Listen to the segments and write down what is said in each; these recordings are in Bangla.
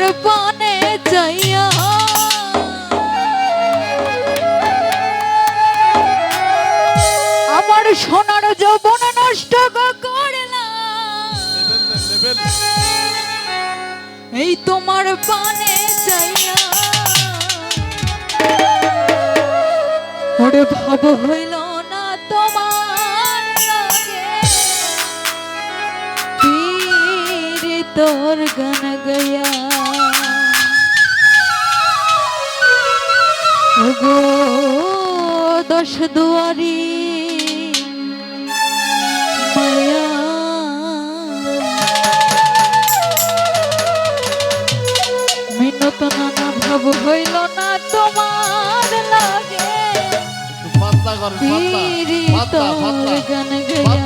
তোমার পানে যাইয়া আমার সোনার যৌবন নষ্ট করলাম এই তোমার পানে যাইয়া ওরে ভাব হইল না তোমার লাগে পীর তোর গান গয়া ওগো দশ দুয়ারি মায়া মিনত নানা ভাব হইল না তোমার লাগে পীর তোর গান গয়া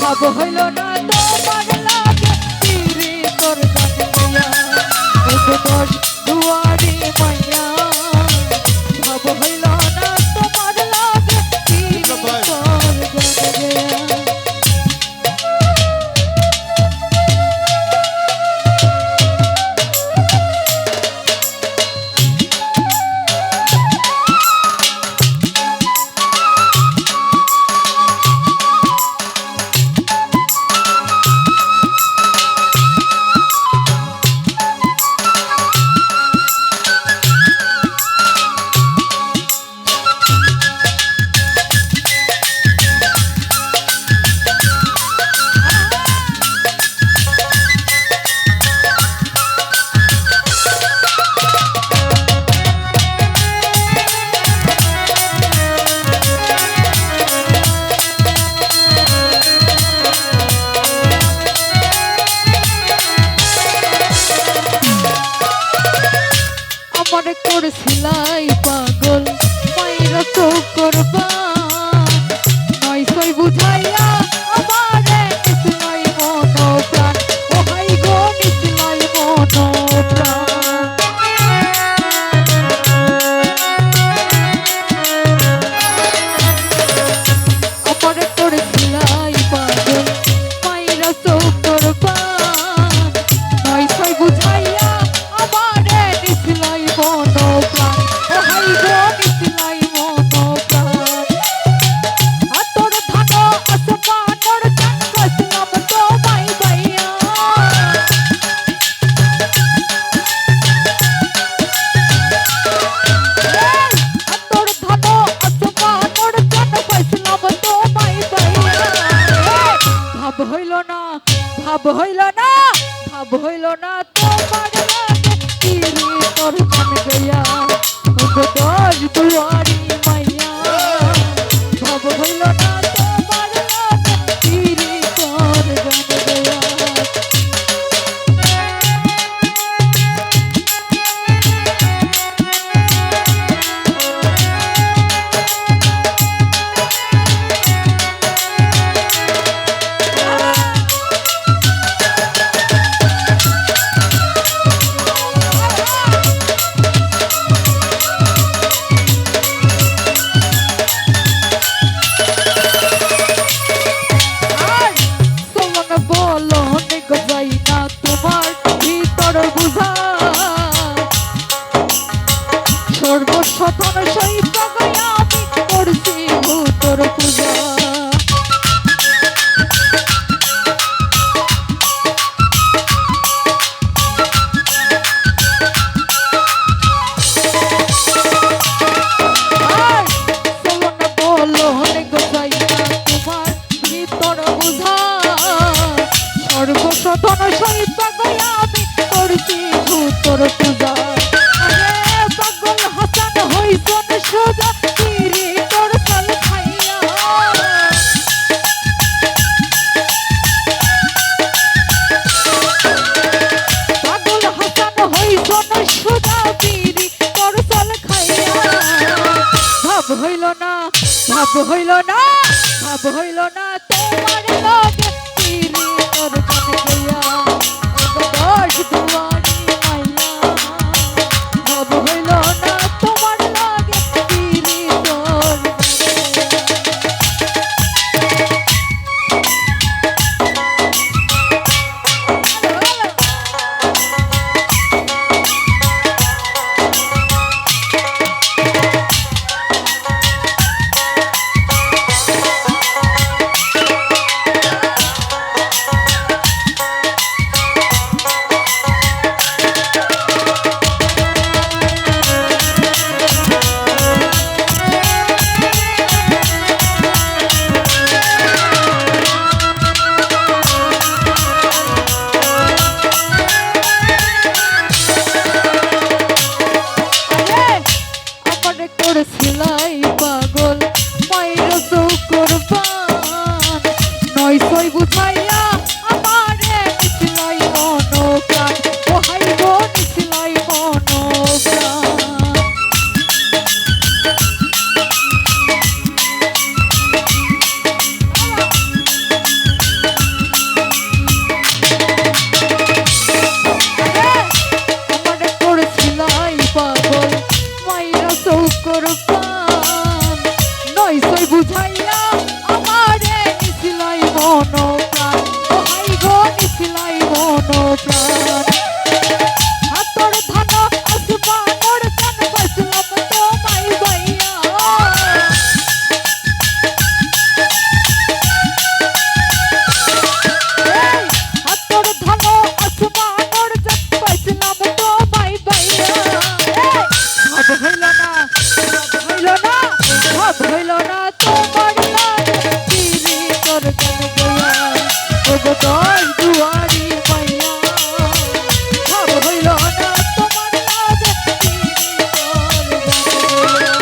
ভাব হইল না তোমার লাগে পীর তোর গান গয়া ওগো দশ দুয়ারি মাইয়া ভাব হইল না তোমার লাগে পীর তোর গান গয়া মনে করছিলাই পাগল মাইরা তো করবা নয় সই বুঝাইয়া আমারে নিশ্চয় মনো প্রাণ ও হাই গো নিশ্চয় মনো প্রাণ মনে করছিলাই পাগল মাইরা তো করবা নয় সই বুঝাইয়া আমারে নিশ্চয় মনো প্রাণ ও হাই গো নিশ্চয় মনো প্রাণ আতর ধান আসমানর চান কসলাম তোমায় গাইয়া আতর ধান আসমানর চান কসলাম তোমায় গাইয়া ভাব হইল না তোমার লাগে পীর তোর গান গয়া ওগো দশ দুয়ারি মাইয়া ভাব হইল না তোমার লাগে পীর তোর গান গয়া সর্বস্বতন সহিত গয়া সদন সইবা গয়া আমি করছি ভূতর পূজা আরে পাগল হাসান হইছন সোজা তিরি তোর সাল খাইয়া পাগল হাসান হইছন সোজা তিরি তোর সাল খাইয়া ভাব হইল না ভাব হইল না ভাব হইল না তোমার লাগে তিরি তোর গান গয়া দশ দুয়ারি মাইয়া ভাব হইল না তোমার লাগে তিরি তোর সিলাই পাগল মাইর চৌকর পান নয় ছয় বুঝাইয়া আমারে নিছিলাই মনো প্রাণ ও হাই গো নিছিলাই মনো প্রাণ আমারে করছিলাই পাগল মাইর চৌকর পান নয় ছয় বুঝাইয়া আমারে নিছিলাই মনো প্রাণ ও হাই গো নিছিলাই মনো প্রাণ হাতর ধান আসমানোর চান বাসলাম তোমায় বাইয়া হাতর ধান আসমানোর চান বাসলাম তোমায় বাইয়া ভাব হইল না ভাব হইল না তোমার লাগে তিরি তোর গান গয়া ওগো দশ দুয়ারি মাইয়া ভাব হইল না তোমার লাগে তিরি তোর গান গয়া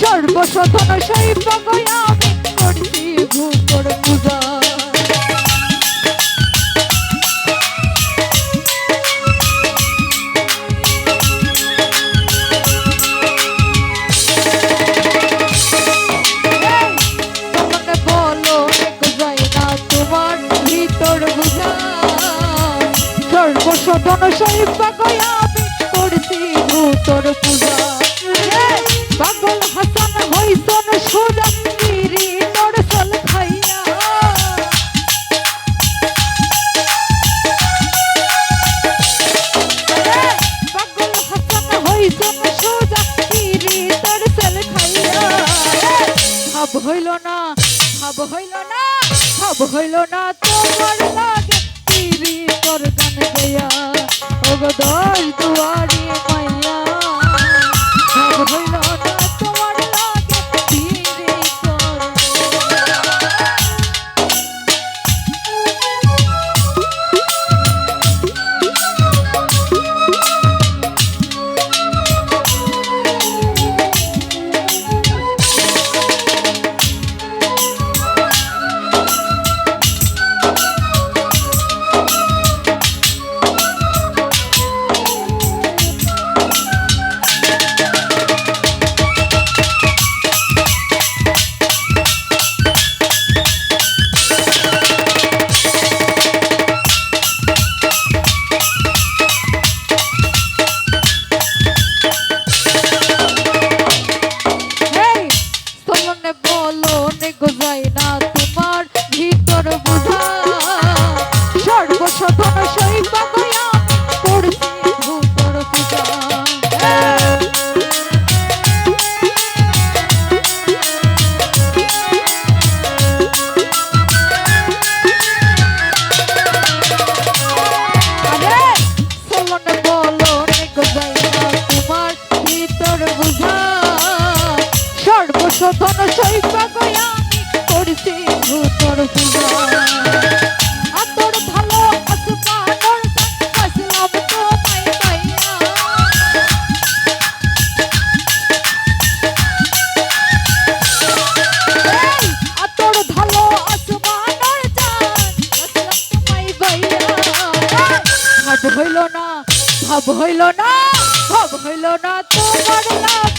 সর্বসাধন সইবা গয়া আমি করছি ভূতর পূজা তোমাকে বলো যাই না তোমার ভিতর বুঝা সর্বসাধন সইবা গয়া আমি করছি ভূতর পূজা পাগল হাসান হইছন সোজা তিরি তোর সাল খাইয়া পাগল হাসান হইছন সোজা তিরি তোর সাল খাইয়া ভাব হইল না ভাব হইল না ভাব হইল না তোমার লাগে তিরি তোর গান গয়া ওগো দশ দুয়ারি মাইয়া ভাব হইল না তোমার লাগে তিরি তোর বলনে গোজাই না তোমার ভিতর বুঝা সর্বসাধন সইবা গয়া করছি ভূতর পূজা সর্বসাধন সইবা গয়া করছি ভূতর পূজা আতর ভালো আসমানর আসলাম তোমায় পাইয়া আতর ভালো আসমানর জান আসলাম তোমায় পাইয়া ভাব হইল না ভাব হইল না ভাব হইল না তোমার লাভ